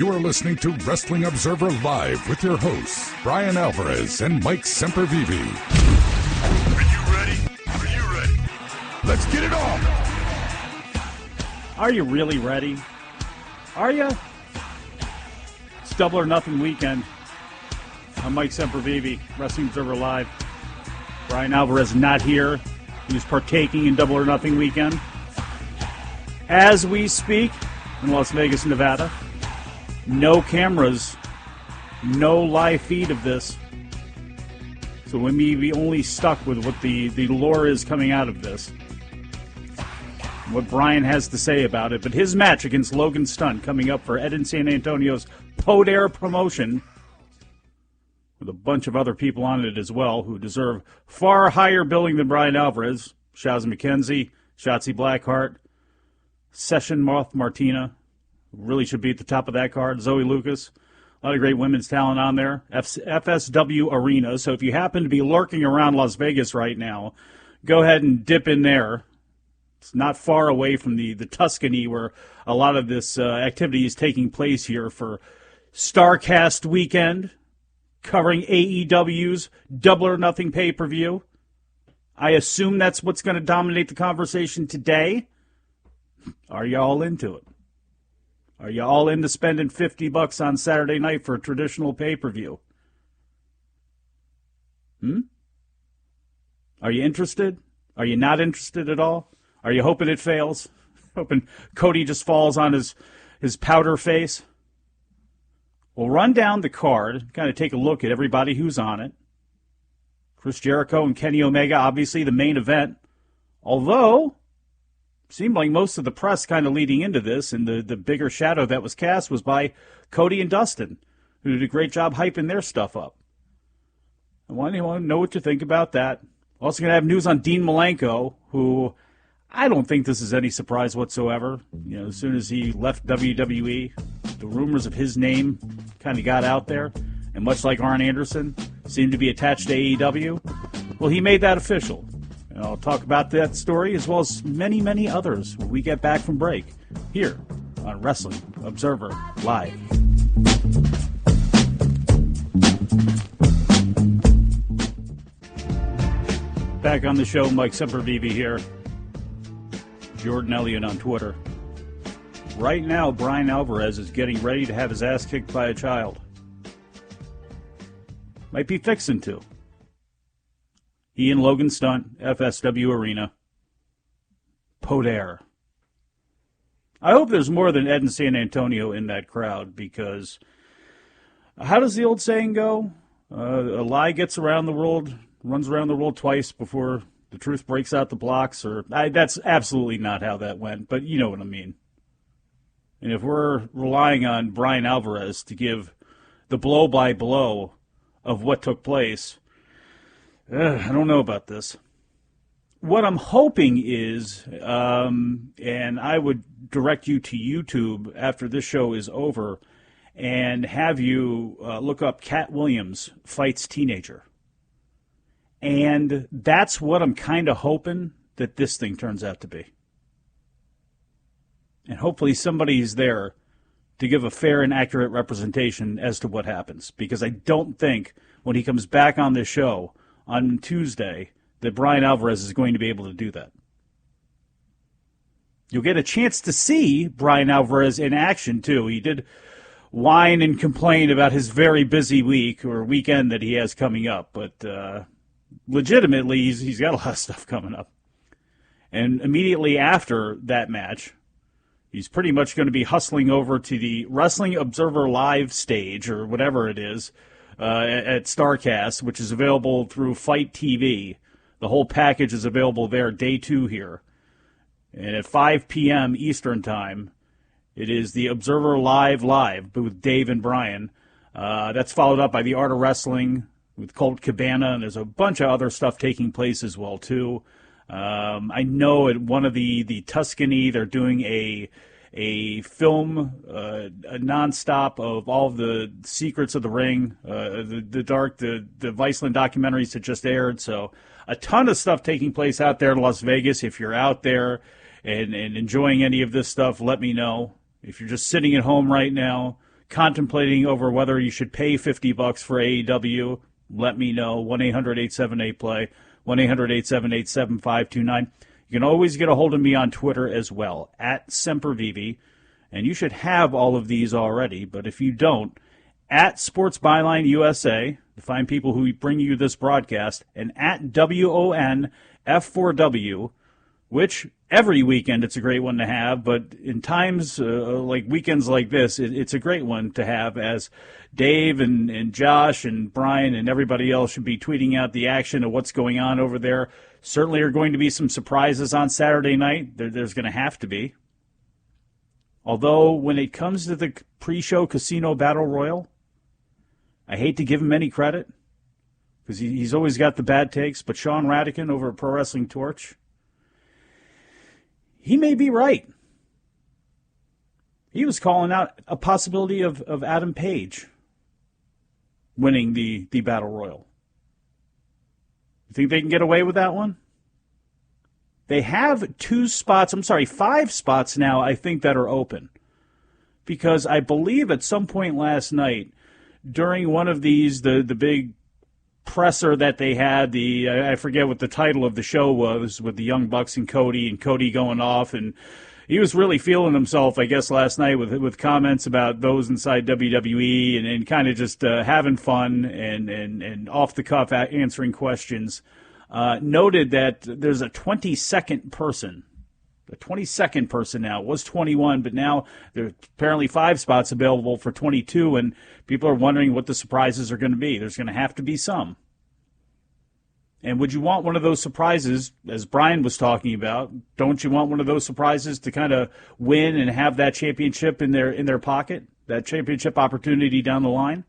You are listening to Wrestling Observer Live with your hosts, Brian Alvarez and Mike Sempervive. Are you ready? Are you ready? Let's get it on! Are you really ready? Are you? It's Double or Nothing weekend. I'm Mike Sempervive, Wrestling Observer Live. Brian Alvarez not here. He's partaking in Double or Nothing weekend. As we speak in Las Vegas, Nevada. No cameras, no live feed of this. So we may be only stuck with what the lore is coming out of this. What Brian has to say about it. But his match against Logan Stunt coming up for Ed in San Antonio's Podair promotion, with a bunch of other people on it as well who deserve far higher billing than Brian Alvarez. Shaz McKenzie, Shotzi Blackheart, Session Moth Martina, who really should be at the top of that card. Zoe Lucas, a lot of great women's talent on there. FSW Arena. So if you happen to be lurking around Las Vegas right now, go ahead and dip in there. It's not far away from the Tuscany where a lot of this activity is taking place here for StarCast weekend, covering AEW's Double or Nothing pay-per-view. I assume that's what's going to dominate the conversation today. Are you all into it? Are you all into spending $50 on Saturday night for a traditional pay-per-view? Are you interested? Are you not interested at all? Are you hoping it fails? Hoping Cody just falls on his powder face? We'll run down the card, kind of take a look at everybody who's on it. Chris Jericho and Kenny Omega, obviously the main event. Although, seemed like most of the press kind of leading into this, and the bigger shadow that was cast was by Cody and Dustin, who did a great job hyping their stuff up. I want to know what you think about that. Also going to have news on Dean Malenko, who I don't think this is any surprise whatsoever. You know, as soon as he left WWE, the rumors of his name kind of got out there, and much like Arn Anderson, seemed to be attached to AEW. Well, he made that official. And I'll talk about that story as well as many, many others when we get back from break here on Wrestling Observer Live. Back on the show, Mike Sempervive here. Jordan Elliott on Twitter. Right now, Brian Alvarez is getting ready to have his ass kicked by a child. Might be fixing to. He and Logan Stunt, FSW Arena. Podair. I hope there's more than Ed in San Antonio in that crowd, because how does the old saying go? A lie gets around the world, runs around the world twice before the truth breaks out the blocks. That's absolutely not how that went, but you know what I mean. And if we're relying on Brian Alvarez to give the blow-by-blow of what took place, I don't know about this. What I'm hoping is, and I would direct you to YouTube after this show is over, and have you look up Cat Williams Fights Teenager. And that's what I'm kind of hoping that this thing turns out to be. And hopefully somebody's there to give a fair and accurate representation as to what happens. Because I don't think when he comes back on this show on Tuesday that Brian Alvarez is going to be able to do that. You'll get a chance to see Brian Alvarez in action, too. He did whine and complain about his very busy week or weekend that he has coming up. But legitimately, he's got a lot of stuff coming up. And immediately after that match, he's pretty much going to be hustling over to the Wrestling Observer Live stage, or whatever it is, at StarCast, which is available through Fight TV. The whole package is available there, day 2 here. And at 5 p.m. Eastern Time, it is the Observer Live with Dave and Brian. That's followed up by the Art of Wrestling with Colt Cabana, and there's a bunch of other stuff taking place as well, too. I know at one of the Tuscany, they're doing a film, a nonstop of all of the secrets of the ring, the Viceland documentaries that just aired. So a ton of stuff taking place out there in Las Vegas. If you're out there and enjoying any of this stuff, let me know. If you're just sitting at home right now, contemplating over whether you should pay $50 for AEW, let me know. 1-800-878-PLAY, 1-800-878-7529. You can always get a hold of me on Twitter as well, at Sempervive. And you should have all of these already, but if you don't, at Sports Byline USA, to find people who bring you this broadcast, and at WONF4W, which every weekend it's a great one to have, but in times like weekends like this, it's a great one to have, as Dave and Josh and Brian and everybody else should be tweeting out the action of what's going on over there. Certainly are going to be some surprises on Saturday night. There's going to have to be. Although, when it comes to the pre-show Casino Battle Royal, I hate to give him any credit, because he's always got the bad takes, but Sean Radican over at Pro Wrestling Torch, he may be right. He was calling out a possibility of Adam Page winning the Battle Royal. You think they can get away with that one? They have 5 spots now, I think, that are open. Because I believe at some point last night, during one of these, the big presser that they had, I forget what the title of the show was, with the Young Bucks and Cody going off, and he was really feeling himself, I guess, last night with comments about those inside WWE and kind of just having fun and off the cuff answering questions. Noted that there's a 22nd person. The 22nd person now. It was 21, but now there's apparently 5 spots available for 22, and people are wondering what the surprises are going to be. There's going to have to be some. And would you want one of those surprises, as Brian was talking about, don't you want one of those surprises to kind of win and have that championship in their pocket, that championship opportunity down the line?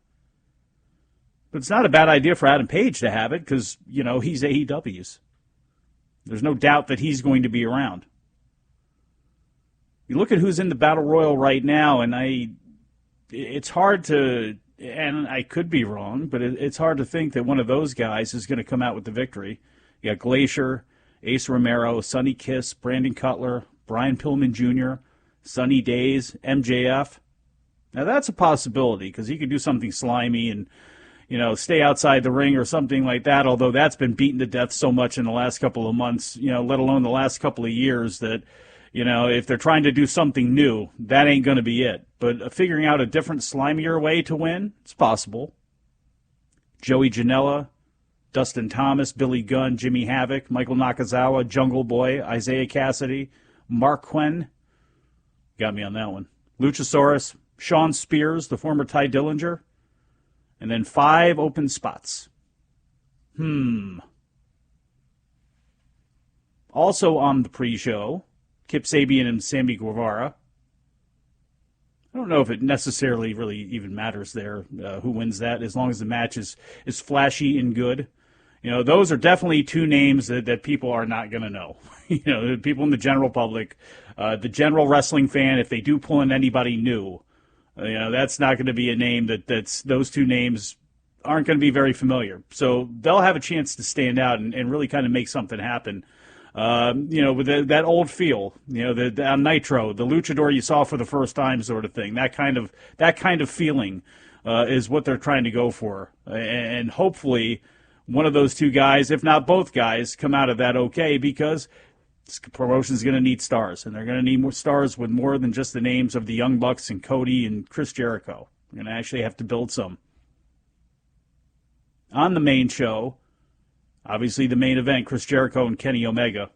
But it's not a bad idea for Adam Page to have it because, he's AEW's. There's no doubt that he's going to be around. You look at who's in the Battle Royal right now, and it's hard to, and I could be wrong, but it's hard to think that one of those guys is going to come out with the victory. You got Glacier, Ace Romero, Sonny Kiss, Brandon Cutler, Brian Pillman Jr., Sunny Days, MJF. Now that's a possibility because he could do something slimy and stay outside the ring or something like that, although that's been beaten to death so much in the last couple of months, let alone the last couple of years that, if they're trying to do something new, that ain't going to be it. But figuring out a different, slimier way to win, it's possible. Joey Janela, Dustin Thomas, Billy Gunn, Jimmy Havoc, Michael Nakazawa, Jungle Boy, Isaiah Cassidy, Mark Quinn. Got me on that one. Luchasaurus, Sean Spears, the former Ty Dillinger. And then 5 open spots. Also on the pre-show, Kip Sabian and Sammy Guevara. I don't know if it necessarily really even matters there who wins that, as long as the match is flashy and good. Those are definitely 2 names that people are not going to know. People in the general public, the general wrestling fan, if they do pull in anybody new, that's not going to be a name those 2 names aren't going to be very familiar. So they'll have a chance to stand out and really kind of make something happen. With that old feel, on Nitro, the luchador you saw for the first time sort of thing, that kind of feeling is what they're trying to go for. And hopefully one of those 2 guys, if not both guys, come out of that okay, because this promotion's going to need stars, and they're going to need more stars with more than just the names of the Young Bucks and Cody and Chris Jericho. We're going to actually have to build some. On the main show, obviously the main event, Chris Jericho and Kenny Omega.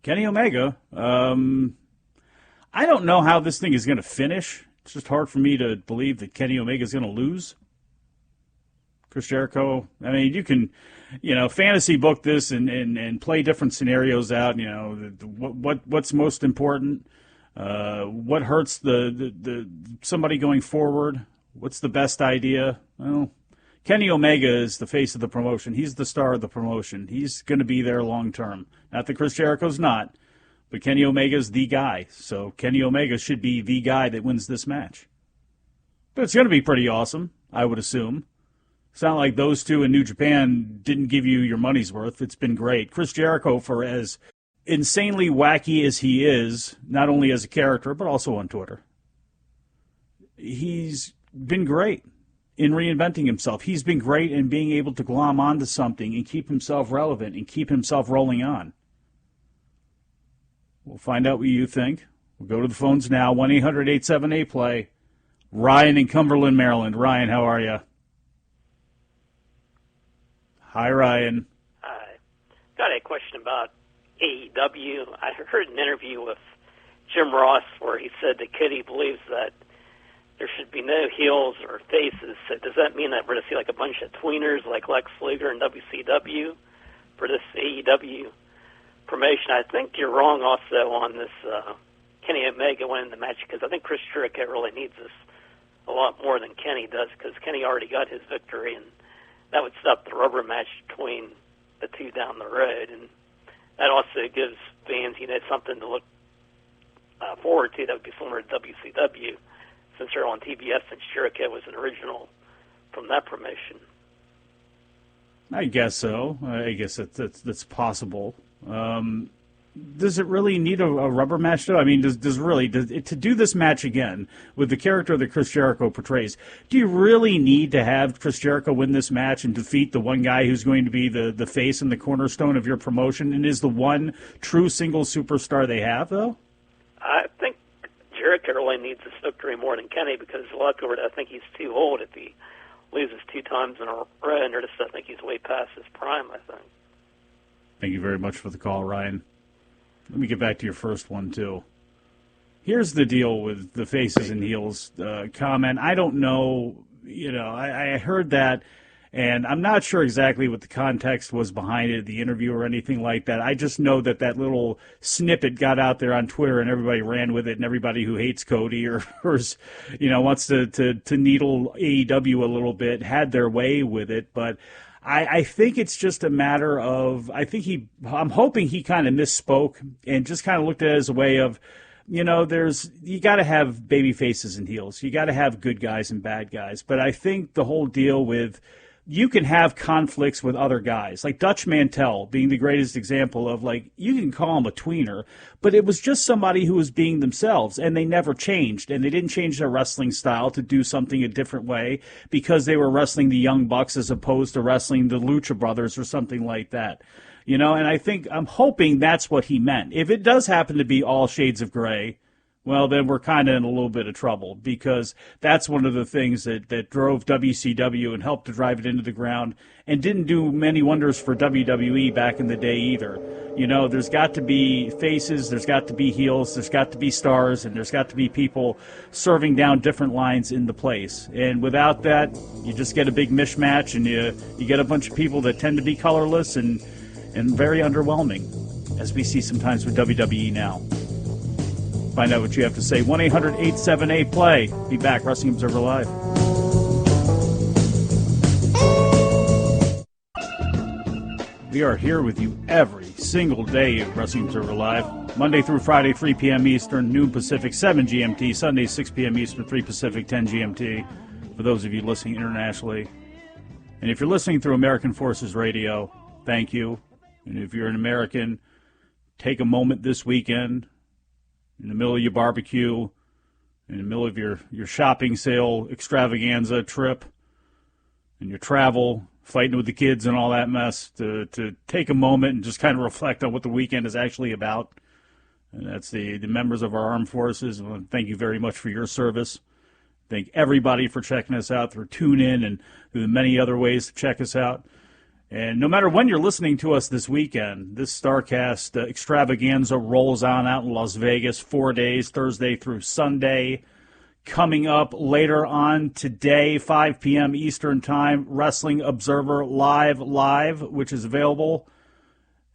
Kenny Omega, I don't know how this thing is going to finish. It's just hard for me to believe that Kenny Omega is going to lose. Chris Jericho, I mean, you can, fantasy book this and play different scenarios out. What's most important? What hurts the somebody going forward? What's the best idea? Well, Kenny Omega is the face of the promotion. He's the star of the promotion. He's going to be there long term. Not that Chris Jericho's not, but Kenny Omega's the guy. So Kenny Omega should be the guy that wins this match. But it's going to be pretty awesome, I would assume. It's not like those 2 in New Japan didn't give you your money's worth. It's been great. Chris Jericho, for as insanely wacky as he is, not only as a character, but also on Twitter. he's been great in reinventing himself. He's been great in being able to glom onto something and keep himself relevant and keep himself rolling on. We'll find out what you think. We'll go to the phones now, 1-800-878-PLAY. Ryan in Cumberland, Maryland. Ryan, how are you? Hi, Ryan. Hi. Got a question about AEW. I heard an interview with Jim Ross where he said that Kitty believes that there should be no heels or faces. So does that mean that we're going to see like a bunch of tweeners like Lex Luger and WCW for this AEW promotion? I think you're wrong also on this Kenny Omega winning the match, because I think Chris Jericho really needs this a lot more than Kenny does, because Kenny already got his victory, and that would stop the rubber match between the two down the road. And that also gives fans, something to look forward to that would be similar to WCW, since they're on TBS, since Jericho was an original from that promotion. I guess so. I guess that's possible. Does it really need a rubber match, though? I mean, does to do this match again with the character that Chris Jericho portrays, do you really need to have Chris Jericho win this match and defeat the one guy who's going to be the face and the cornerstone of your promotion and is the one true single superstar they have, though? I think Jericho really needs this victory more than Kenny, because I think he's too old if he loses 2 times in a row, and I think he's way past his prime, I think. Thank you very much for the call, Ryan. Let me get back to your first one, too. Here's the deal with the faces and heels comment. I don't know, I heard that, and I'm not sure exactly what the context was behind it, the interview or anything like that. I just know that little snippet got out there on Twitter, and everybody ran with it, and everybody who hates Cody or wants to needle AEW a little bit had their way with it, but I think it's just a matter of, I'm hoping he kind of misspoke and just kind of looked at it as a way of, you got to have baby faces and heels. You got to have good guys and bad guys. But I think the whole deal with, you can have conflicts with other guys, like Dutch Mantel being the greatest example of, like, you can call him a tweener, but it was just somebody who was being themselves, and they never changed, and they didn't change their wrestling style to do something a different way because they were wrestling the Young Bucks as opposed to wrestling the Lucha Brothers or something like that. And I'm hoping that's what he meant. If it does happen to be all shades of gray, well, then we're kind of in a little bit of trouble, because that's one of the things that drove WCW and helped to drive it into the ground and didn't do many wonders for WWE back in the day either. There's got to be faces, there's got to be heels, there's got to be stars, and there's got to be people serving down different lines in the place. And without that, you just get a big mishmatch, and you get a bunch of people that tend to be colorless and very underwhelming, as we see sometimes with WWE now. Find out what you have to say. 1-800-878-PLAY. Be back. Wrestling Observer Live. We are here with you every single day at Wrestling Observer Live. Monday through Friday, 3 p.m. Eastern, noon Pacific, 7 GMT. Sunday, 6 p.m. Eastern, 3 Pacific, 10 GMT. For those of you listening internationally. And if you're listening through American Forces Radio, thank you. And if you're an American, take a moment this weekend, in the middle of your barbecue, in the middle of your shopping sale extravaganza trip, and your travel, fighting with the kids and all that mess, to take a moment and just kind of reflect on what the weekend is actually about. And that's the members of our armed forces. And thank you very much for your service. Thank everybody for checking us out through TuneIn and through the many other ways to check us out. And no matter when you're listening to us this weekend, this StarCast extravaganza rolls on out in Las Vegas, 4 days, Thursday through Sunday. Coming up later on today, 5 p.m. Eastern Time, Wrestling Observer Live, which is available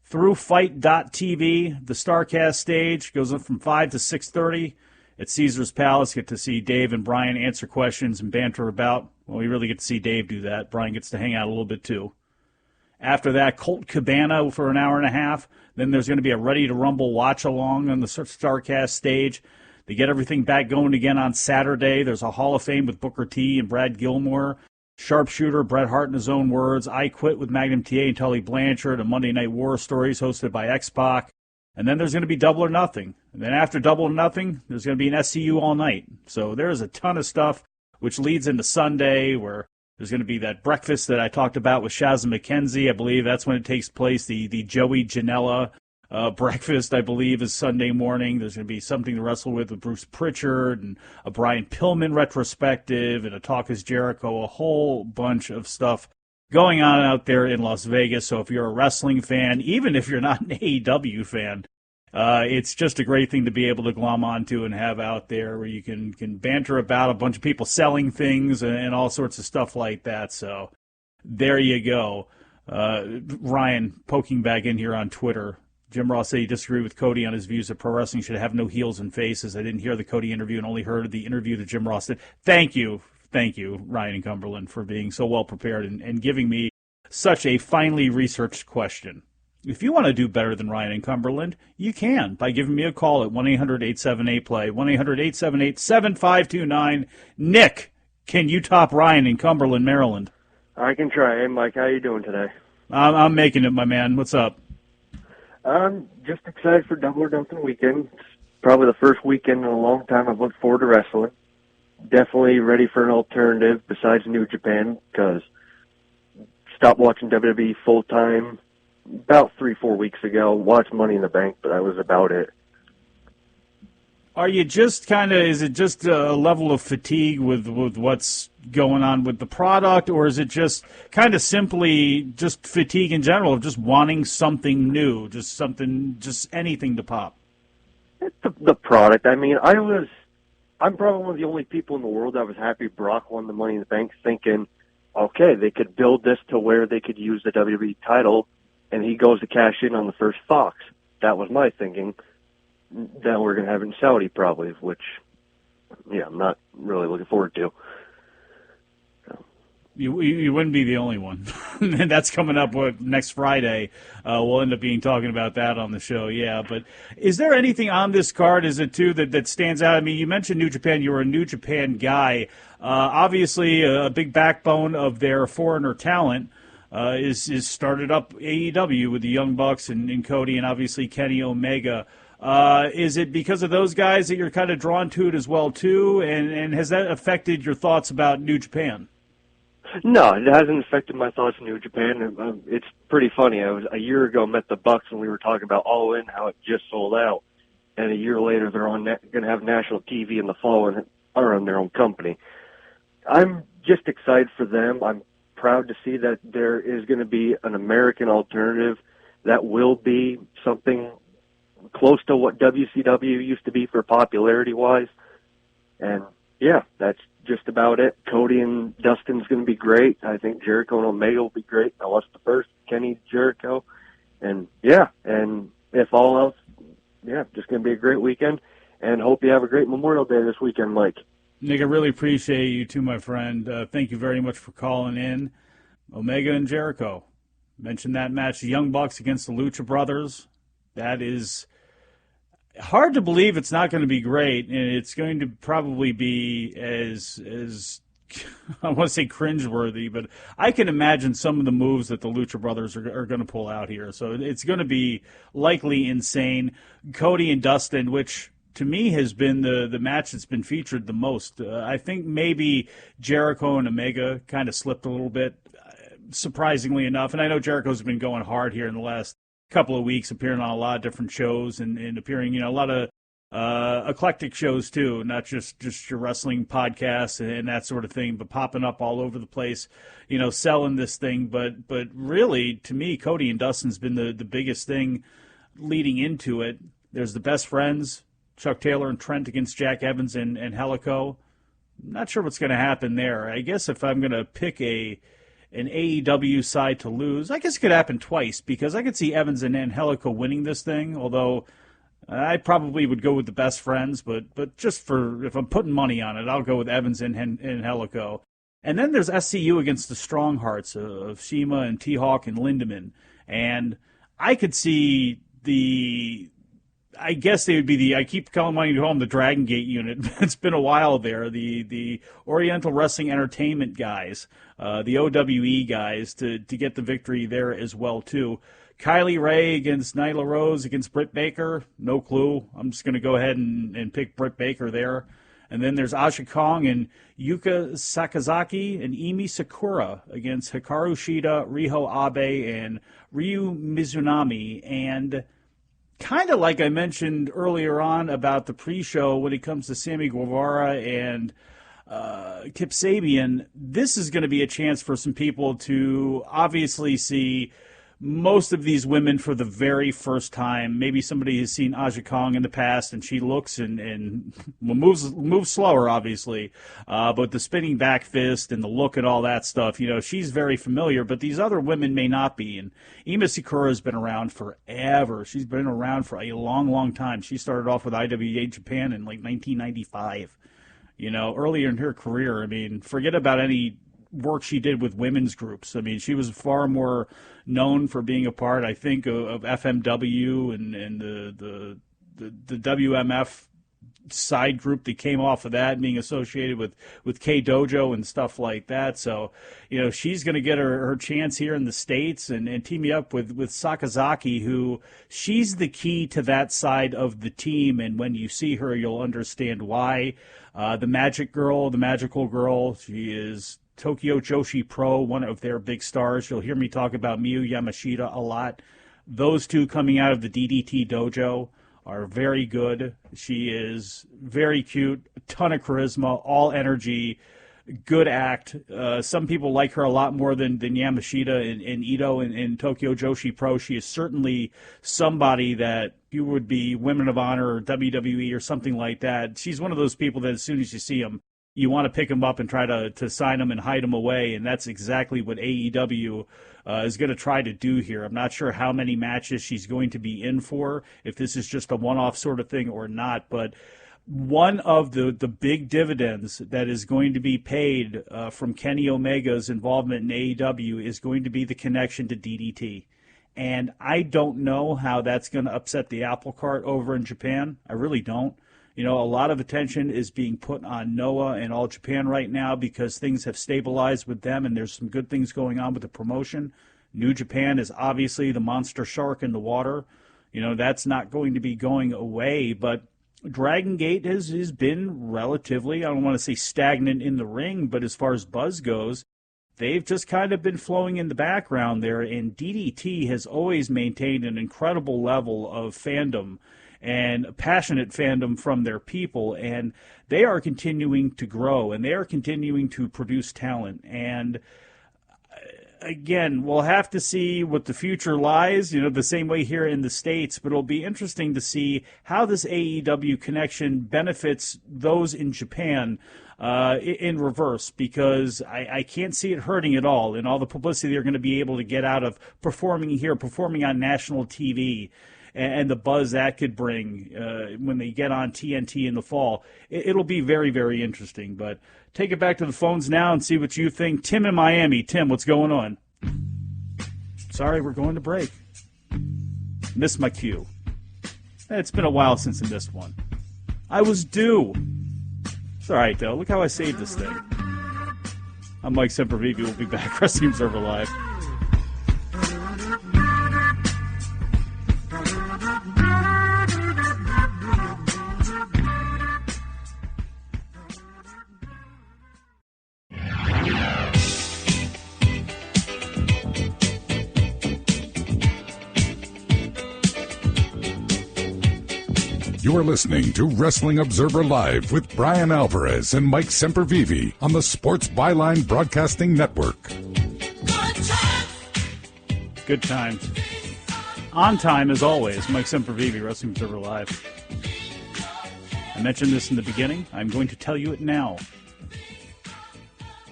through Fight.tv. The StarCast stage goes up from 5 to 6:30 at Caesar's Palace. Get to see Dave and Brian answer questions and banter about. Well, we really get to see Dave do that. Brian gets to hang out a little bit too. After that, Colt Cabana for an hour and a half. Then there's going to be a Ready to Rumble watch-along on the StarCast stage. They get everything back going again on Saturday. There's a Hall of Fame with Booker T and Brad Gilmore. Sharpshooter, Bret Hart in his own words. I Quit with Magnum TA and Tully Blanchard. A Monday Night War Stories hosted by X-Pac. And then there's going to be Double or Nothing. And then after Double or Nothing, there's going to be an SCU all night. So there's a ton of stuff, which leads into Sunday, where there's going to be that breakfast that I talked about with Shazza McKenzie. I believe that's when it takes place. The Joey Janela breakfast, I believe, is Sunday morning. There's going to be something to wrestle with Bruce Pritchard and a Brian Pillman retrospective and a Talk is Jericho, a whole bunch of stuff going on out there in Las Vegas. So if you're a wrestling fan, even if you're not an AEW fan, it's just a great thing to be able to glom onto and have out there, where you can banter about a bunch of people selling things and all sorts of stuff like that. So there you go. Ryan poking back in here on Twitter. Jim Ross said he disagreed with Cody on his views that pro wrestling should have no heels and faces. I didn't hear the Cody interview and only heard the interview that Jim Ross did. Thank you, Ryan and Cumberland, for being so well prepared and giving me such a finely researched question. If you want to do better than Ryan and Cumberland, you can by giving me a call at 1-800-878-PLAY, 1-800-878-7529. Nick, can you top Ryan in Cumberland, Maryland? I can try. Hey, Mike, how you doing today? I'm making it, my man. What's up? I'm just excited for Double or Nothing weekend. It's probably the first weekend in a long time I've looked forward to wrestling. Definitely ready for an alternative besides New Japan, because stopped watching WWE full-time about 3-4 weeks ago. Watched Money in the Bank, but that was about it. Are you just is it just a level of fatigue with what's going on with the product, or is it just kind of simply just fatigue in general of just wanting something new, just anything to pop? It's the product. I mean, I'm probably one of the only people in the world that was happy Brock won the Money in the Bank, thinking, okay, they could build this to where they could use the WWE title, and he goes to cash in on the first Fox. That was my thinking. That we're going to have it in Saudi probably, which, yeah, I'm not really looking forward to. So. You wouldn't be the only one. And that's coming up next Friday. We'll end up talking about that on the show, yeah. But is there anything on this card, is it too, that stands out? I mean, you mentioned New Japan. You were a New Japan guy. Obviously, a big backbone of their foreigner talent is started up AEW with the Young Bucks and Cody and obviously Kenny Omega. Is it because of those guys that you're kind of drawn to it as well, too? And has that affected your thoughts about New Japan? No, it hasn't affected my thoughts on New Japan. It's pretty funny. I was a year ago met the Bucks and we were talking about All In, how it just sold out, and a year later they're going to have national TV in the fall and are on their own company. I'm just excited for them. I'm proud to see that there is going to be an American alternative that will be something close to what WCW used to be for popularity-wise. And, yeah, that's just about it. Cody and Dustin's going to be great. I think Jericho and Omega will be great. I watched the first, Kenny Jericho. And, yeah, and if all else, yeah, just going to be a great weekend. And hope you have a great Memorial Day this weekend, Mike. Nick, I really appreciate you too, my friend. Thank you very much for calling in. Omega and Jericho. Mentioned that match, the Young Bucks against the Lucha Brothers. That is hard to believe it's not going to be great, and it's going to probably be as I want to say cringeworthy, but I can imagine some of the moves that the Lucha Brothers are going to pull out here. So it's going to be likely insane. Cody and Dustin, which to me has been the match that's been featured the most. I think maybe Jericho and Omega kind of slipped a little bit, surprisingly enough. And I know Jericho's been going hard here in the last couple of weeks, appearing on a lot of different shows and appearing, a lot of eclectic shows too, not just your wrestling podcasts and that sort of thing, but popping up all over the place, selling this thing. But really, to me, Cody and Dustin's been the biggest thing leading into it. There's the Best Friends, Chuck Taylor and Trent against Jack Evans and Helico. Not sure what's going to happen there. I guess if I'm going to pick an AEW side to lose, I guess it could happen twice, because I could see Evans and Angelico winning this thing, although I probably would go with the Best Friends, but just if I'm putting money on it, I'll go with Evans and Angelico. And then there's SCU against the Strong Hearts of Shima and T-Hawk and Lindemann. And I could see I guess they would be I keep calling them the Dragon Gate unit. It's been a while there. The Oriental Wrestling Entertainment guys, the OWE guys, to get the victory there as well, too. Kylie Ray against Nyla Rose against Britt Baker. No clue. I'm just going to go ahead and pick Britt Baker there. And then there's Aja Kong and Yuka Sakazaki and Emi Sakura against Hikaru Shida, Riho Abe, and Ryu Mizunami. And kind of like I mentioned earlier on about the pre-show when it comes to Sammy Guevara and Kip Sabian, this is going to be a chance for some people to obviously see most of these women for the very first time. Maybe somebody has seen Aja Kong in the past, and she looks and moves slower, obviously. But the spinning back fist and the look and all that stuff, she's very familiar. But these other women may not be. And Emi Sakura has been around forever. She's been around for a long, long time. She started off with IWA Japan in like 1995. Earlier in her career. I mean, forget about any work she did with women's groups. I mean, she was far more known for being a part, I think, of FMW and the WMF side group that came off of that, being associated with K Dojo and stuff like that. So, she's going to get her chance here in the States and team up with Sakazaki, who she's the key to that side of the team. And when you see her, you'll understand why. The magical girl, she is Tokyo Joshi Pro, one of their big stars. You'll hear me talk about Miyu Yamashita a lot. Those two coming out of the DDT dojo are very good. She is very cute, a ton of charisma, all energy, good act. Some people like her a lot more than Yamashita and Ito in Tokyo Joshi Pro. She is certainly somebody that you would be Women of Honor or WWE or something like that. She's one of those people that as soon as you see them, you want to pick them up and try to sign them and hide them away, and that's exactly what AEW is going to try to do here. I'm not sure how many matches she's going to be in for, if this is just a one-off sort of thing or not, but one of the big dividends that is going to be paid from Kenny Omega's involvement in AEW is going to be the connection to DDT. And I don't know how that's going to upset the apple cart over in Japan. I really don't. A lot of attention is being put on Noah and All Japan right now because things have stabilized with them and there's some good things going on with the promotion. New Japan is obviously the monster shark in the water. That's not going to be going away, but Dragon Gate has been relatively, I don't want to say stagnant in the ring, but as far as buzz goes, they've just kind of been flowing in the background there, and DDT has always maintained an incredible level of fandom and passionate fandom from their people, and they are continuing to grow, and they are continuing to produce talent. And again, we'll have to see what the future lies, the same way here in the States, but it'll be interesting to see how this AEW connection benefits those in Japan in reverse, because I can't see it hurting at all, and all the publicity they're going to be able to get out of performing here, performing on national TV, and the buzz that could bring when they get on TNT in the fall. It'll be very, very interesting. But take it back to the phones now and see what you think. Tim in Miami. Tim, what's going on? Sorry, we're going to break. Missed my cue. It's been a while since I missed one. I was due. It's all right, though. Look how I saved this thing. I'm Mike Sempervive. We'll be back. Wrestling Observer Live. You are listening to Wrestling Observer Live with Brian Alvarez and Mike Sempervive on the Sports Byline Broadcasting Network. Good times. On time, as always, Mike Sempervive, Wrestling Observer Live. I mentioned this in the beginning. I'm going to tell you it now.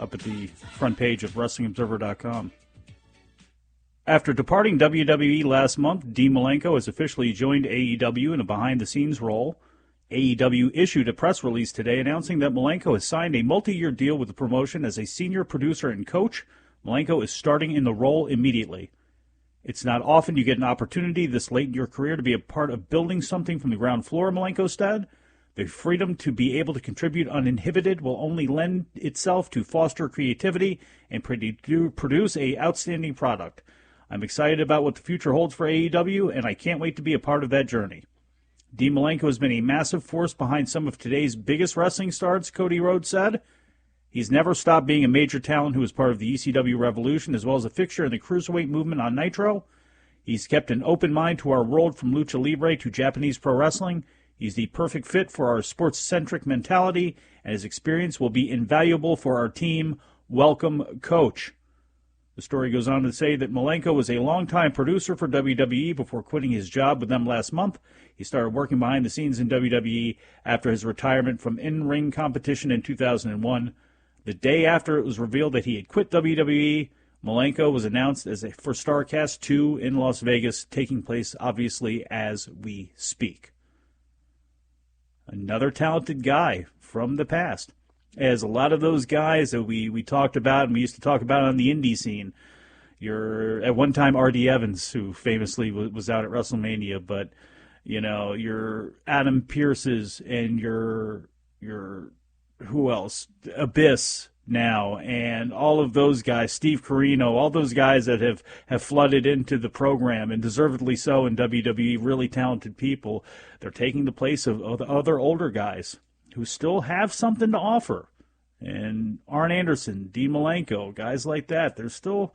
Up at the front page of WrestlingObserver.com. After departing WWE last month, Dean Malenko has officially joined AEW in a behind-the-scenes role. AEW issued a press release today announcing that Malenko has signed a multi-year deal with the promotion as a senior producer and coach. Malenko is starting in the role immediately. It's not often you get an opportunity this late in your career to be a part of building something from the ground floor, Malenko said. The freedom to be able to contribute uninhibited will only lend itself to foster creativity and produce an outstanding product. I'm excited about what the future holds for AEW, and I can't wait to be a part of that journey. Dean Malenko has been a massive force behind some of today's biggest wrestling stars, Cody Rhodes said. He's never stopped being a major talent who was part of the ECW revolution, as well as a fixture in the cruiserweight movement on Nitro. He's kept an open mind to our world from lucha libre to Japanese pro wrestling. He's the perfect fit for our sports-centric mentality, and his experience will be invaluable for our team. Welcome, Coach. The story goes on to say that Malenko was a longtime producer for WWE before quitting his job with them last month. He started working behind the scenes in WWE after his retirement from in-ring competition in 2001. The day after it was revealed that he had quit WWE, Malenko was announced for StarCast 2 in Las Vegas, taking place, obviously, as we speak. Another talented guy from the past. As a lot of those guys that we talked about and we used to talk about on the indie scene, at one time R.D. Evans, who famously was out at WrestleMania, but your Adam Pearce's and your who else? Abyss now, and all of those guys, Steve Corino, all those guys that have flooded into the program, and deservedly so in WWE, really talented people. They're taking the place of the other older guys who still have something to offer. And Arn Anderson, Dean Malenko, guys like that, there's still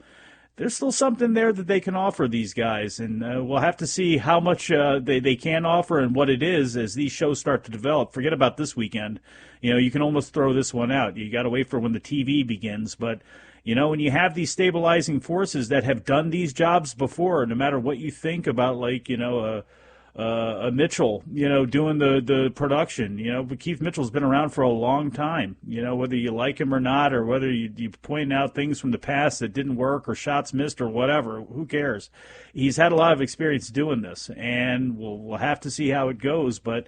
something there that they can offer these guys, and we'll have to see how much they can offer and what it is as these shows start to develop. Forget about this weekend. You can almost throw this one out. You got to wait for when the TV begins. But, when you have these stabilizing forces that have done these jobs before, no matter what you think about, a Mitchell, doing the production, but Keith Mitchell's been around for a long time, whether you like him or not, or whether you point out things from the past that didn't work or shots missed or whatever, who cares? He's had a lot of experience doing this, and we'll have to see how it goes, but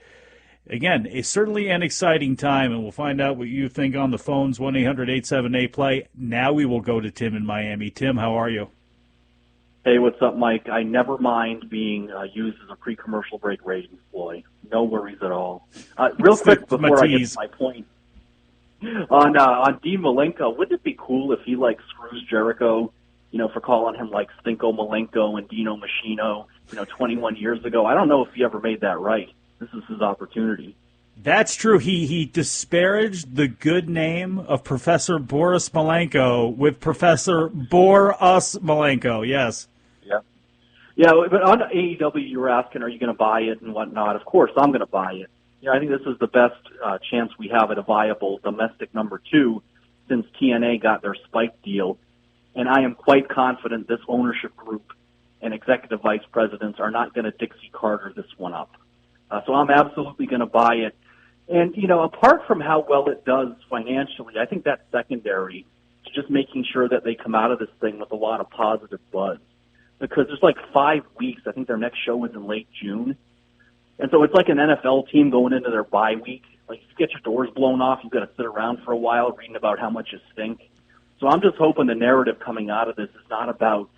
again, it's certainly an exciting time, and we'll find out what you think on the phones, 1-800-878-PLAY. Now we will go to Tim in Miami. Tim, how are you? Hey, what's up, Mike? I never mind being used as a pre-commercial break ratings ploy. No worries at all. Real quick before I get to my point, on Dean Malenko, wouldn't it be cool if he screws Jericho, for calling him Stinko Malenko and Dino Machino, 21 years ago? I don't know if he ever made that right. This is his opportunity. That's true. He disparaged the good name of Professor Boris Malenko with Professor Boris Malenko. Yes. Yeah, but on AEW, you were asking, are you going to buy it and whatnot? Of course, I'm going to buy it. I think this is the best chance we have at a viable domestic number 2 since TNA got their Spike deal. And I am quite confident this ownership group and executive vice presidents are not going to Dixie Carter this one up. So I'm absolutely going to buy it. And, apart from how well it does financially, I think that's secondary to just making sure that they come out of this thing with a lot of positive buzz. Because there's 5 weeks. I think their next show is in late June. And so it's like an NFL team going into their bye week. If you get your doors blown off, you've got to sit around for a while reading about how much you stink. So I'm just hoping the narrative coming out of this is not about,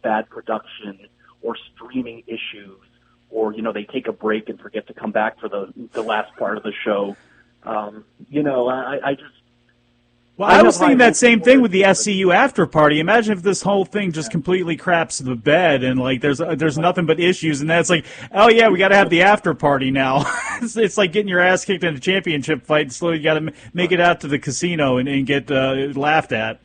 bad production or streaming issues or, they take a break and forget to come back for the last part of the show. I was thinking that same thing with the SCU after party. Imagine if this whole thing just completely craps the bed and there's nothing but issues, and that's oh yeah, we got to have the after party now. It's like getting your ass kicked in a championship fight, and slowly you got to make it out to the casino and get laughed at.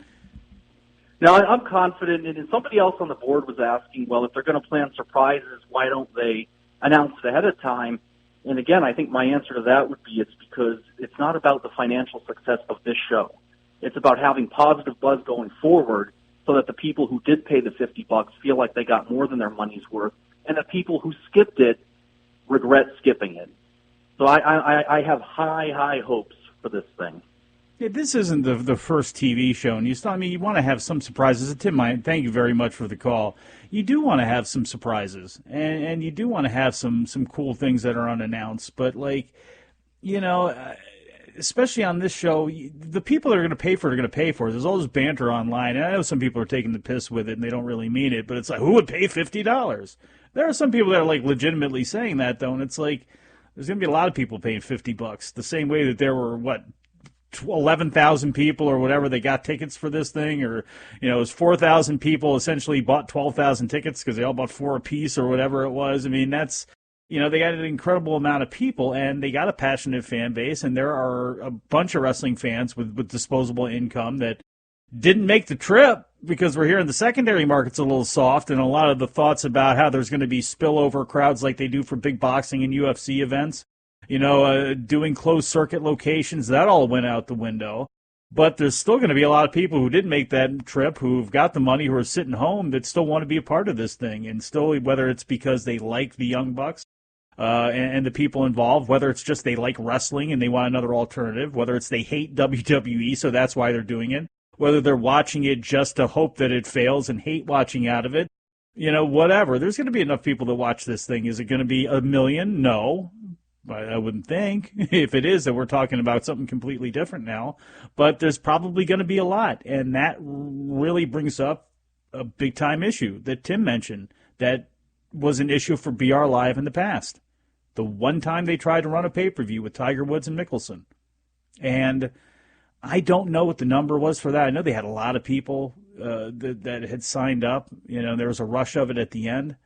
Now I'm confident, and somebody else on the board was asking, well, if they're going to plan surprises, why don't they announce it ahead of time? And again, I think my answer to that would be it's because it's not about the financial success of this show. It's about having positive buzz going forward so that the people who did pay the $50 feel like they got more than their money's worth, and the people who skipped it regret skipping it. So I have high hopes for this thing. Yeah, this isn't the first TV show, and you want to have some surprises. Tim, thank you very much for the call. You do want to have some surprises, and you do want to have some cool things that are unannounced, but especially on this show, the people that are going to pay for it are going to pay for it. There's all this banter online, and I know some people are taking the piss with it, and they don't really mean it, but it's who would pay $50? There are some people that are, legitimately saying that, though, and it's there's going to be a lot of people paying $50, the same way that there were, 11,000 people or whatever they got tickets for this thing, or it was 4,000 people essentially bought 12,000 tickets because they all bought 4 apiece or whatever it was. I mean, that's they got an incredible amount of people, and they got a passionate fan base, and there are a bunch of wrestling fans with disposable income that didn't make the trip because we're hearing the secondary market's a little soft, and a lot of the thoughts about how there's going to be spillover crowds like they do for big boxing and UFC events, doing closed circuit locations, that all went out the window. But there's still going to be a lot of people who didn't make that trip, who've got the money, who are sitting home, that still want to be a part of this thing. And still, whether it's because they like the Young Bucks and the people involved, whether it's just they like wrestling and they want another alternative, whether it's they hate WWE, so that's why they're doing it, whether they're watching it just to hope that it fails and hate watching out of it, whatever. There's going to be enough people that watch this thing. Is it going to be 1 million? No. I wouldn't think. If it is, then we're talking about something completely different now. But there's probably going to be a lot, and that really brings up a big-time issue that Tim mentioned that was an issue for BR Live in the past. The one time they tried to run a pay-per-view with Tiger Woods and Mickelson. And I don't know what the number was for that. I know they had a lot of people that had signed up. There was a rush of it at the end.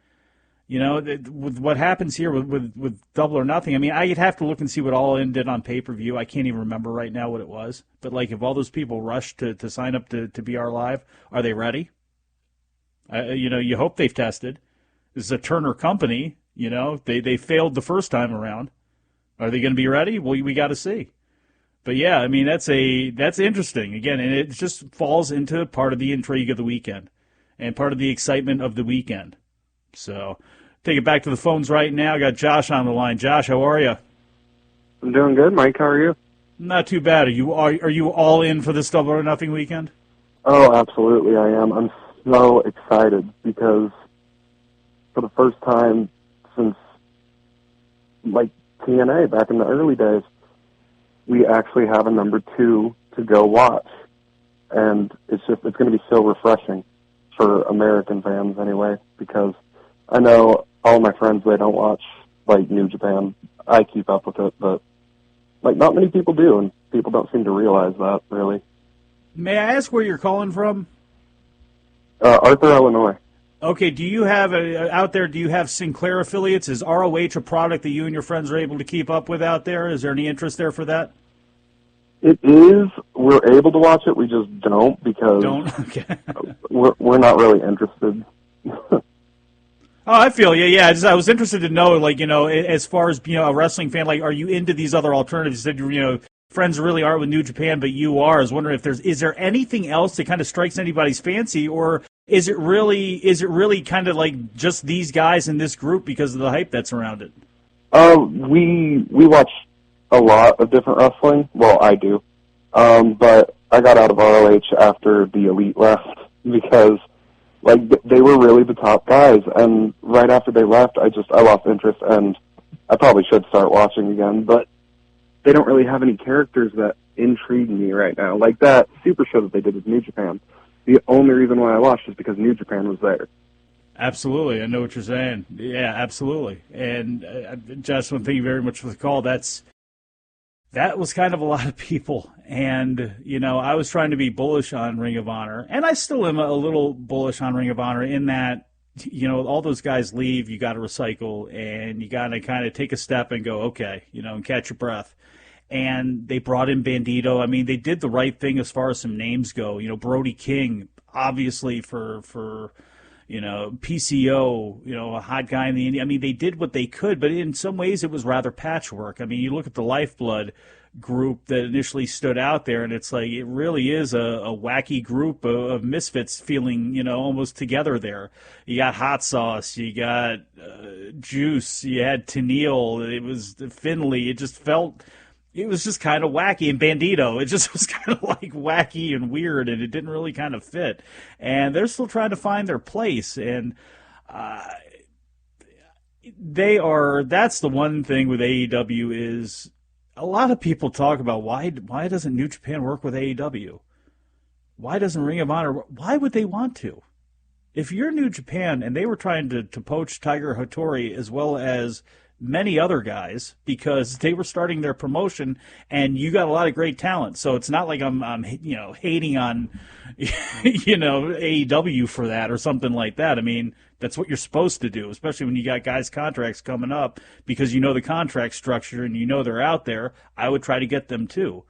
With what happens here with Double or Nothing, I mean, I'd have to look and see what All In did on pay-per-view. I can't even remember right now what it was. But, if all those people rushed to sign up to BR Live, are they ready? You hope they've tested. This is a Turner company. They failed the first time around. Are they going to be ready? Well, we got to see. But, yeah, I mean, that's interesting. Again, and it just falls into part of the intrigue of the weekend and part of the excitement of the weekend. So, take it back to the phones right now. I got Josh on the line. Josh, how are you? I'm doing good, Mike. How are you? Not too bad. Are you all in for this Double or Nothing weekend? Oh, absolutely I am. I'm so excited because for the first time since, TNA back in the early days, we actually have a number 2 to go watch. And it's going to be so refreshing for American fans anyway, because I know all my friends, they don't watch, New Japan. I keep up with it, but, not many people do, and people don't seem to realize that, really. May I ask where you're calling from? Arthur, Illinois. Okay, do you have, out there, do you have Sinclair affiliates? Is ROH a product that you and your friends are able to keep up with out there? Is there any interest there for that? It is. We're able to watch it. We just don't because Okay. we're not really interested. Oh, I feel you. Yeah, I was interested to know, as far as a wrestling fan, are you into these other alternatives? You said friends really aren't with New Japan, but you are. I was wondering if is there anything else that kind of strikes anybody's fancy, or is it really kind of just these guys in this group because of the hype that's around it? We watch a lot of different wrestling. Well, I do. But I got out of ROH after the Elite left because, they were really the top guys. And right after they left, I lost interest, and I probably should start watching again. But they don't really have any characters that intrigue me right now. Like that Super Show that they did with New Japan. The only reason why I watched is because New Japan was there. Absolutely. I know what you're saying. Yeah, absolutely. And Josh, thank you very much for the call. That was kind of a lot of people. And, I was trying to be bullish on Ring of Honor. And I still am a little bullish on Ring of Honor in that, all those guys leave, you got to recycle, and you got to kind of take a step and go, okay, and catch your breath. And they brought in Bandito. I mean, they did the right thing as far as some names go. Brody King, obviously for PCO, a hot guy in the Indies. I mean, they did what they could, but in some ways it was rather patchwork. I mean, you look at the Lifeblood group that initially stood out there, and it's it really is a wacky group of misfits feeling, almost together there. You got Hot Sauce, you got Juice, you had Tennille, it was Finley. It was just kind of wacky, and Bandito, it just was kind of wacky and weird, and it didn't really kind of fit. And they're still trying to find their place, and that's the one thing with AEW is a lot of people talk about why doesn't New Japan work with AEW? Why doesn't Ring of Honor? Why would they want to? If you're New Japan and they were trying to poach Tiger Hattori as well as many other guys because they were starting their promotion, and you got a lot of great talent. So it's not like I'm hating on AEW for that or something like that. I mean, that's what you're supposed to do, especially when you got guys' contracts coming up because you know the contract structure and you know they're out there. I would try to get them too.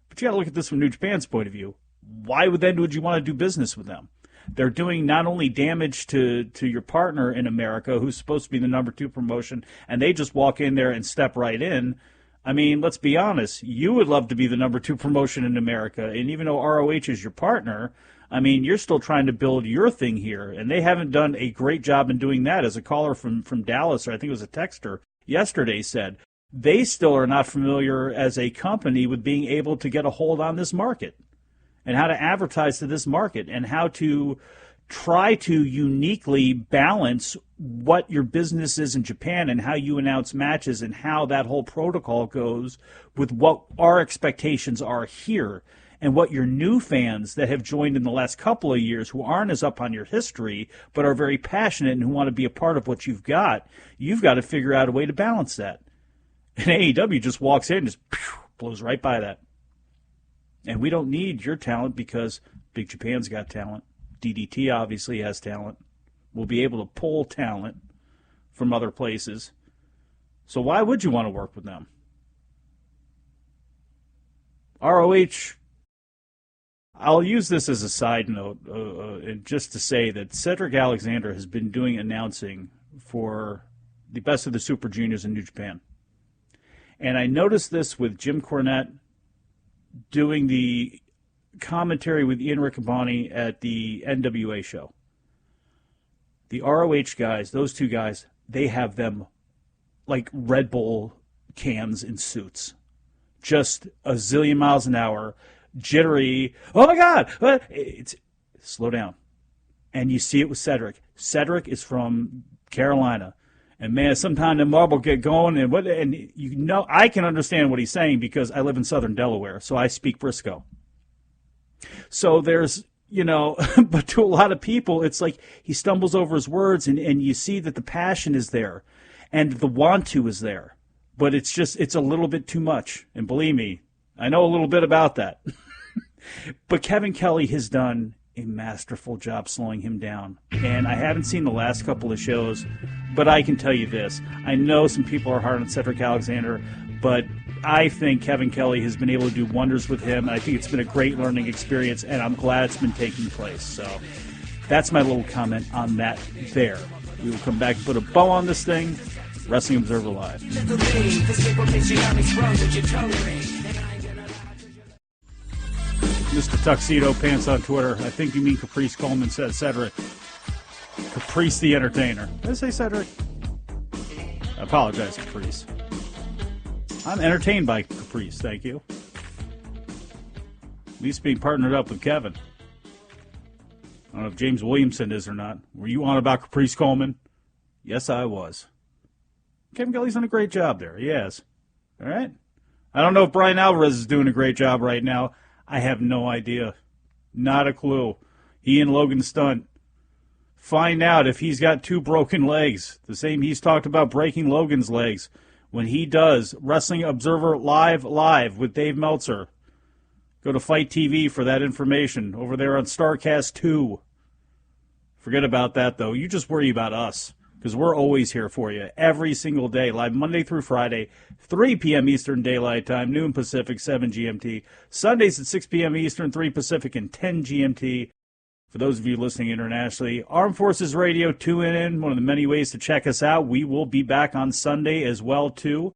But you got to look at this from New Japan's point of view. Why would you want to do business with them? They're doing not only damage to your partner in America, who's supposed to be the number 2 promotion, and they just walk in there and step right in. I mean, let's be honest. You would love to be the number 2 promotion in America, and even though ROH is your partner, I mean, you're still trying to build your thing here, and they haven't done a great job in doing that. As a caller from Dallas, or I think it was a texter yesterday, said they still are not familiar as a company with being able to get a hold on this market and how to advertise to this market and how to try to uniquely balance what your business is in Japan and how you announce matches and how that whole protocol goes with what our expectations are here and what your new fans that have joined in the last couple of years who aren't as up on your history but are very passionate and who want to be a part of what you've got to figure out a way to balance that. And AEW just walks in and just blows right by that. And we don't need your talent because Big Japan's got talent. DDT obviously has talent. We'll be able to pull talent from other places. So why would you want to work with them? ROH, I'll use this as a side note, just to say that Cedric Alexander has been doing announcing for the Best of the Super Juniors in New Japan. And I noticed this with Jim Cornette doing the commentary with Ian Riccaboni at the NWA show. The ROH guys, those 2 guys, they have them like Red Bull cans in suits. Just a zillion miles an hour, jittery. Oh my God! Slow down. And you see it with Cedric. Cedric is from Carolina. And man, sometimes the marble get going, and I can understand what he's saying because I live in southern Delaware, so I speak Briscoe. So there's, but to a lot of people, it's like he stumbles over his words, and you see that the passion is there, and the want to is there, but it's a little bit too much. And believe me, I know a little bit about that. But Kevin Kelly has done a masterful job slowing him down. And I haven't seen the last couple of shows, but I can tell you this. I know some people are hard on Cedric Alexander, but I think Kevin Kelly has been able to do wonders with him. I think it's been a great learning experience, and I'm glad it's been taking place. So that's my little comment on that there. We will come back and put a bow on this thing. Wrestling Observer Live. Mr. Tuxedo Pants on Twitter. I think you mean Caprice Coleman said Cedric. Caprice the Entertainer. Did I say Cedric? I apologize, Caprice. I'm entertained by Caprice, thank you. At least being partnered up with Kevin. I don't know if James Williamson is or not. Were you on about Caprice Coleman? Yes, I was. Kevin Kelly's done a great job there. He has. All right? I don't know if Brian Alvarez is doing a great job right now. I have no idea. Not a clue. He and Logan Stunt. Find out if he's got 2 broken legs. The same he's talked about breaking Logan's legs. When he does Wrestling Observer Live with Dave Meltzer. Go to Fight TV for that information over there on StarCast 2. Forget about that, though. You just worry about us, because we're always here for you every single day, live Monday through Friday, 3 p.m. Eastern Daylight Time, noon Pacific, 7 GMT. Sundays at 6 p.m. Eastern, 3 Pacific, and 10 GMT. For those of you listening internationally, Armed Forces Radio, tune in, one of the many ways to check us out. We will be back on Sunday as well, too.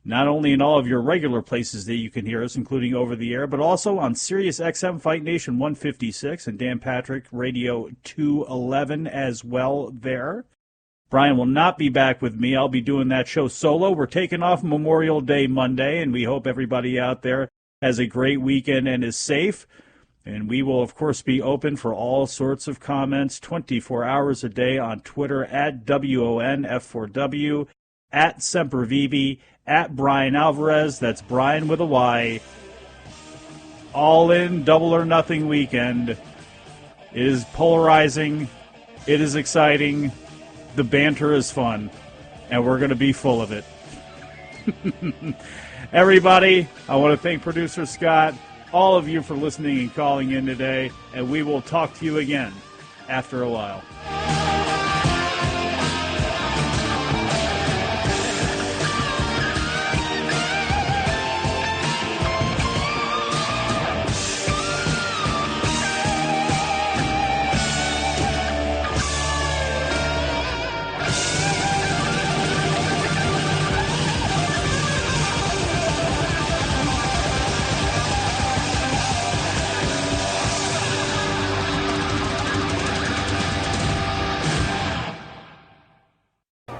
Not only in all of your regular places that you can hear us, including over the air, but also on Sirius XM Fight Nation 156 and Dan Patrick Radio 211 as well there. Brian will not be back with me. I'll be doing that show solo. We're taking off Memorial Day Monday, and we hope everybody out there has a great weekend and is safe. And we will, of course, be open for all sorts of comments 24 hours a day on Twitter at WONF4W, at Sempervive, at Brian Alvarez. That's Brian with a Y. All in Double or Nothing weekend. It is polarizing. It is exciting. The banter is fun. And we're going to be full of it. Everybody, I want to thank producer Scott, all of you for listening and calling in today, and we will talk to you again after a while.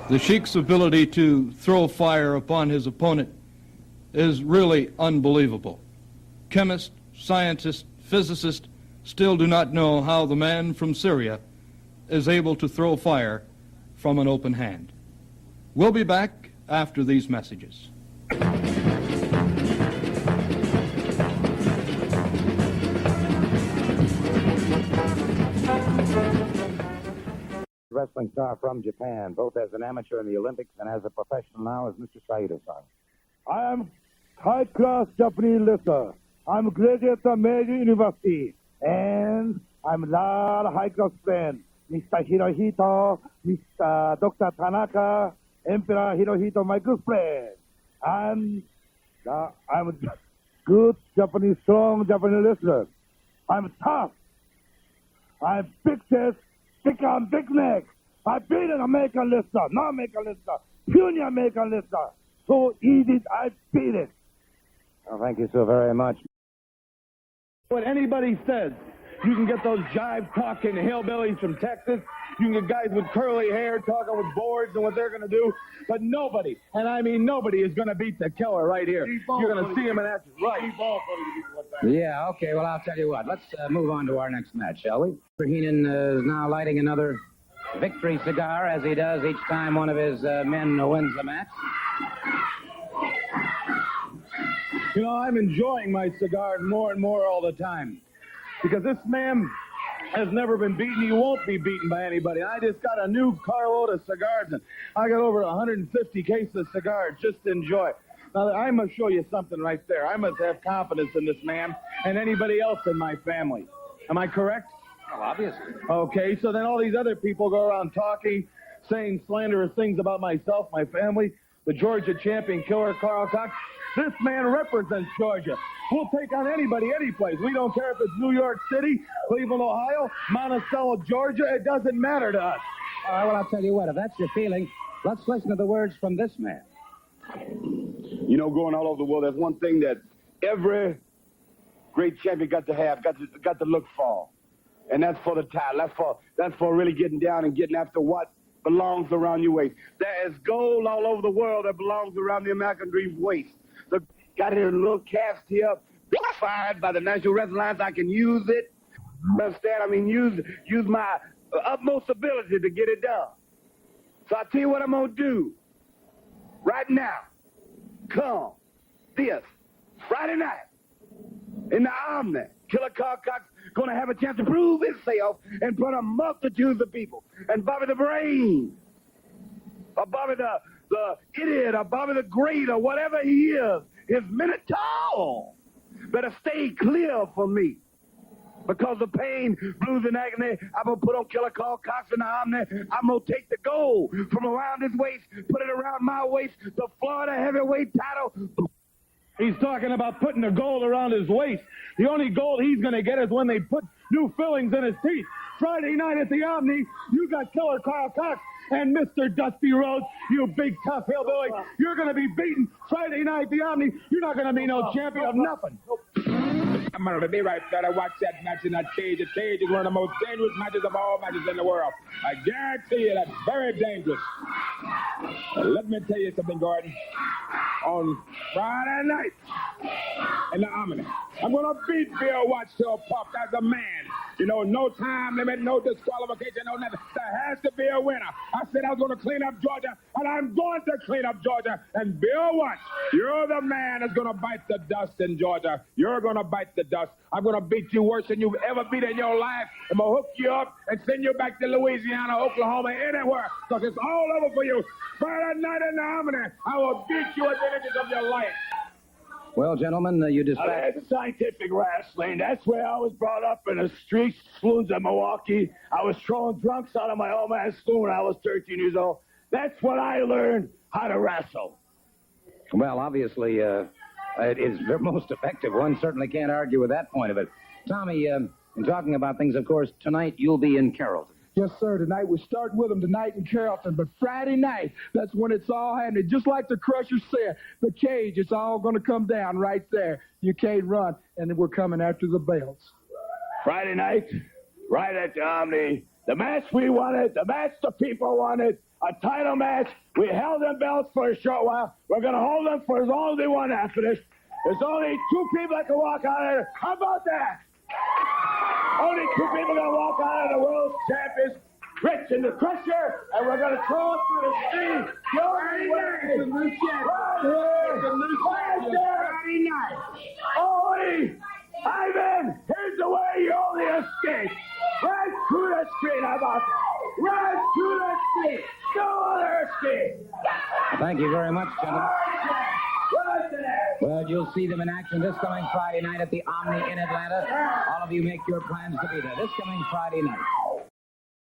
The Sheik's ability to throw fire upon his opponent is really unbelievable. Chemists, scientists, physicists still do not know how the man from Syria is able to throw fire from an open hand. We'll be back after these messages. Wrestling star from Japan, both as an amateur in the Olympics and as a professional now, is Mr. Saito-san. I am high-class Japanese wrestler. I'm graduate of Meiji University, and I'm a lot of high-class friend. Mr. Hirohito, Mr. Dr. Tanaka, Emperor Hirohito, my good friend. I'm a good Japanese, strong Japanese wrestler. I'm tough. I'm big chest, big arm, big neck. I beat an American wrestler, not American wrestler, puny American wrestler. So easy, I beat it. Well, thank you so very much. When anybody says you can get those jive-talking hillbillies from Texas, you can get guys with curly hair talking with boards and what they're going to do, but nobody, and I mean nobody, is going to beat the killer right here. You're going to see him in action. Right. Yeah, okay, well, I'll tell you what. Let's move on to our next match, shall we? Heenan is now lighting another victory cigar, as he does each time one of his men wins the match. You know, I'm enjoying my cigars more and more all the time, because this man has never been beaten. He won't be beaten by anybody. I just got a new carload of cigars, and I got over 150 cases of cigars just to enjoy. Now, I must show you something right there. I must have confidence in this man and anybody else in my family. Am I correct? Well, obviously. Okay, so then all these other people go around talking, saying slanderous things about myself, my family, the Georgia champion killer, Carl Cox. This man represents Georgia. We'll take on anybody, any place. We don't care if it's New York City, Cleveland, Ohio, Monticello, Georgia. It doesn't matter to us. All right, well, I'll tell you what. If that's your feeling, let's listen to the words from this man. You know, going all over the world, there's one thing that every great champion got to have, got to look for. And that's for the title. That's for really getting down and getting after what belongs around your waist. There is gold all over the world that belongs around the American Dream's waist. Got here a little cast here, fired by the National Wrestling Alliance. I can use it. Understand? I mean, use my utmost ability to get it done. So I tell you what I'm gonna do. Right now, come this Friday night in the Omni. Killer Carl Cox gonna have a chance to prove himself in front of multitudes of people. And Bobby the Brain, or Bobby the idiot, or Bobby the Great, or whatever he is Minotaur, better stay clear from me. Because the pain, blues, and agony I'm going to put on Killer Carl Cox in the Omni, I'm going to take the gold from around his waist, put it around my waist, the Florida heavyweight title. He's talking about putting the gold around his waist. The only gold he's going to get is when they put new fillings in his teeth. Friday night at the Omni, you got Killer Carl Cox and Mr. Dusty Rhodes, you big tough hillbilly. You're going to be beaten Friday night at the Omni. You're not going to be no champion of nothing. I'm going to be right there to watch that match in that cage. The cage is one of the most dangerous matches of all matches in the world. I guarantee you that's very dangerous. Let me tell you something, Gordon. On Friday night in the Omni, I'm going to beat Bill Watts to a pulp. That's a man. You know, no time limit, no disqualification, no nothing. There has to be a winner. I said I was going to clean up Georgia, and I'm going to clean up Georgia. And Bill Watts, you're the man that's going to bite the dust in Georgia. You're going to bite the dust. I'm going to beat you worse than you've ever beat in your life. I'm going to hook you up and send you back to Louisiana, Oklahoma, anywhere, because it's all over for you. Friday night in the Harmony, I will beat you at the edges of your life. Well, gentlemen, you dispatched... That's scientific wrestling. That's where I was brought up in the streets, saloons of Milwaukee. I was throwing drunks out of my old man's saloon when I was 13 years old. That's when I learned how to wrestle. Well, obviously, it is the most effective. One certainly can't argue with that point of it. Tommy, in talking about things, of course, tonight you'll be in Carrollton. Yes, sir. Tonight we're starting with them tonight in Carrollton, but Friday night, that's when it's all happening. Just like the Crusher said, the cage, it's all going to come down right there. You can't run, and then we're coming after the belts. Friday night, right at the Omni, the match we wanted, the match the people wanted, a title match. We held them belts for a short while. We're going to hold them for as long as they want after this. There's only 2 people that can walk out of there. How about that? Only 2 people going to walk out of the world champions, Rich and the Crusher, and we're going to throw it through the street. The only way. It's a new champion. Right here. It's a new champion. Friday night. Only, Ivan, here's the way you only escape. Right through the street. How about that? Right through the street. No other escape. Thank you very much, gentlemen. Well, you'll see them in action this coming Friday night at the Omni in Atlanta. All of you make your plans to be there this coming Friday night.